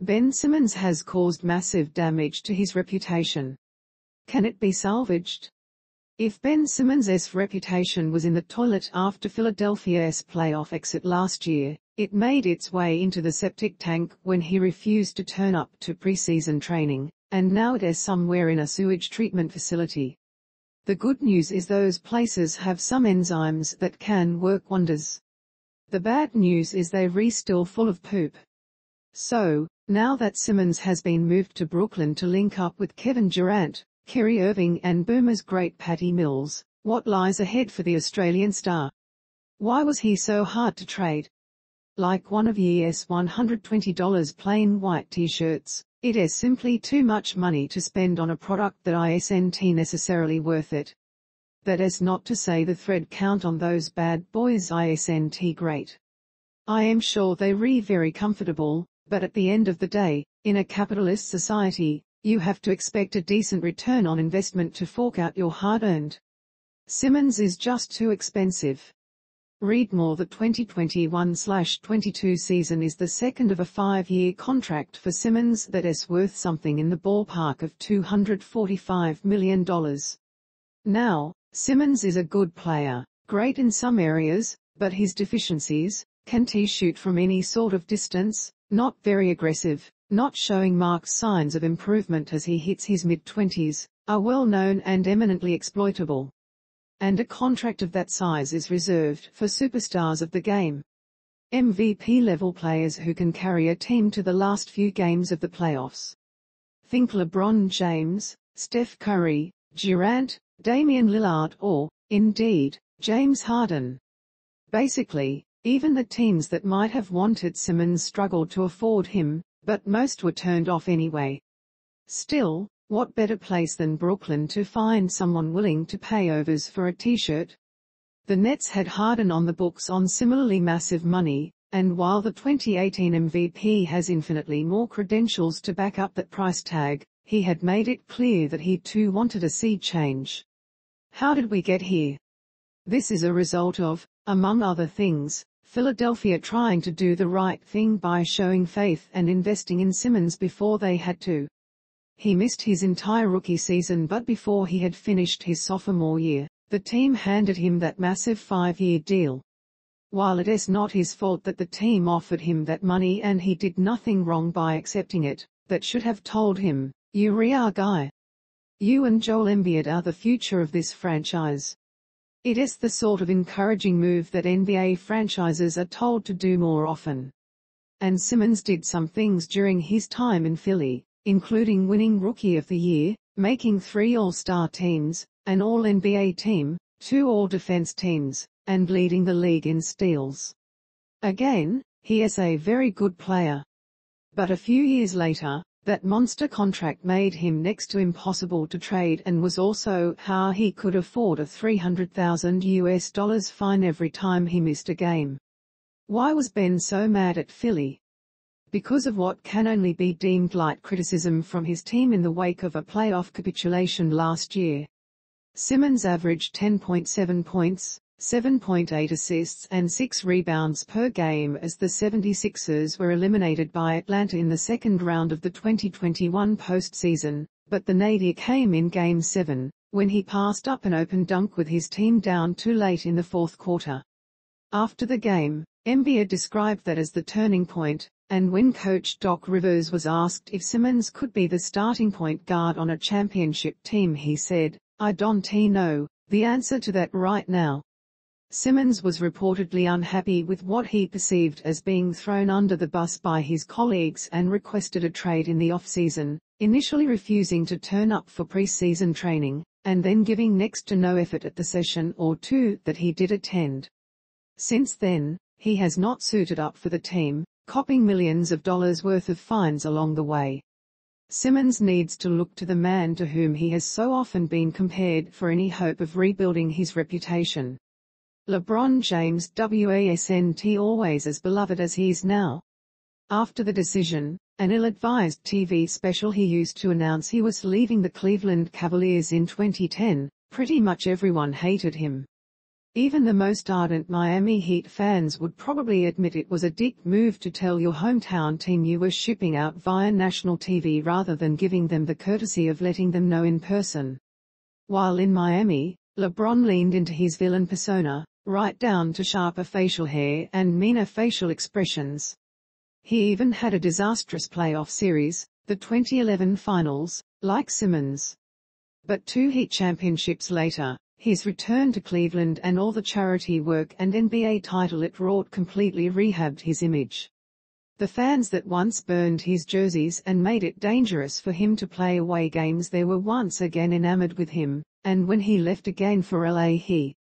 Ben Simmons has caused massive damage to his reputation. Can it be salvaged? If Ben Simmons' reputation was in the toilet after Philadelphia's playoff exit last year, it made its way into the septic tank when he refused to turn up to preseason training, and now it is somewhere in a sewage treatment facility. The good news is those places have some enzymes that can work wonders. The bad news is they're still full of poop. So, now that Simmons has been moved to Brooklyn to link up with Kevin Durant, Kyrie Irving and Boomers great Patty Mills, what lies ahead for the Australian star? Why was he so hard to trade? Like one of year's $120 plain white t-shirts, it is simply too much money to spend on a product that isn't necessarily worth it. That is not to say the thread count on those bad boys isn't great. I am sure they're very comfortable, but at the end of the day, in a capitalist society, you have to expect a decent return on investment to fork out your hard-earned. Simmons is just too expensive. Read more. The 2021/22 season is the second of a 5-year contract for Simmons that is worth something in the ballpark of $245 million. Now, Simmons is a good player, great in some areas, but his deficiencies: can't he shoot from any sort of distance, not very aggressive, not showing marked signs of improvement as he hits his mid-20s, are well known and eminently exploitable. And a contract of that size is reserved for superstars of the game. MVP-level players who can carry a team to the last few games of the playoffs. Think LeBron James, Steph Curry, Durant, Damian Lillard or, indeed, James Harden. Basically, even the teams that might have wanted Simmons struggled to afford him, but most were turned off anyway. Still, what better place than Brooklyn to find someone willing to pay overs for a t-shirt? The Nets had Harden on the books on similarly massive money, and while the 2018 MVP has infinitely more credentials to back up that price tag, he had made it clear that he too wanted a sea change. How did we get here? This is a result of, among other things, Philadelphia trying to do the right thing by showing faith and investing in Simmons before they had to. He missed his entire rookie season, but before he had finished his sophomore year, the team handed him that massive 5-year deal. While it is not his fault that the team offered him that money and he did nothing wrong by accepting it, that should have told him, "You're our guy. You and Joel Embiid are the future of this franchise." It is the sort of encouraging move that NBA franchises are told to do more often. And Simmons did some things during his time in Philly, including winning Rookie of the Year, making 3 All-Star teams, an All-NBA team, 2 All-Defense teams, and leading the league in steals. Again, he is a very good player. But a few years later, that monster contract made him next to impossible to trade and was also how he could afford a $300,000 fine every time he missed a game. Why was Ben so mad at Philly? Because of what can only be deemed light criticism from his team in the wake of a playoff capitulation last year. Simmons averaged 10.7 points, 7.8 assists and 6 rebounds per game as the 76ers were eliminated by Atlanta in the second round of the 2021 postseason, but the nadir came in Game 7, when he passed up an open dunk with his team down too late in the fourth quarter. After the game, Embiid described that as the turning point, and when coach Doc Rivers was asked if Simmons could be the starting point guard on a championship team, he said, "I don't know the answer to that right now." Simmons was reportedly unhappy with what he perceived as being thrown under the bus by his colleagues and requested a trade in the offseason, initially refusing to turn up for preseason training, and then giving next to no effort at the session or two that he did attend. Since then, he has not suited up for the team, copping millions of dollars worth of fines along the way. Simmons needs to look to the man to whom he has so often been compared for any hope of rebuilding his reputation. LeBron James wasn't always as beloved as he is now. After the decision, an ill-advised TV special he used to announce he was leaving the Cleveland Cavaliers in 2010, pretty much everyone hated him. Even the most ardent Miami Heat fans would probably admit it was a dick move to tell your hometown team you were shipping out via national TV rather than giving them the courtesy of letting them know in person. While in Miami, LeBron leaned into his villain persona, right down to sharper facial hair and meaner facial expressions. He even had a disastrous playoff series, the 2011 Finals, like Simmons. But 2 Heat championships later, his return to Cleveland and all the charity work and NBA title it wrought completely rehabbed his image. The fans that once burned his jerseys and made it dangerous for him to play away games they were once again enamored with him, and when he left again for LA he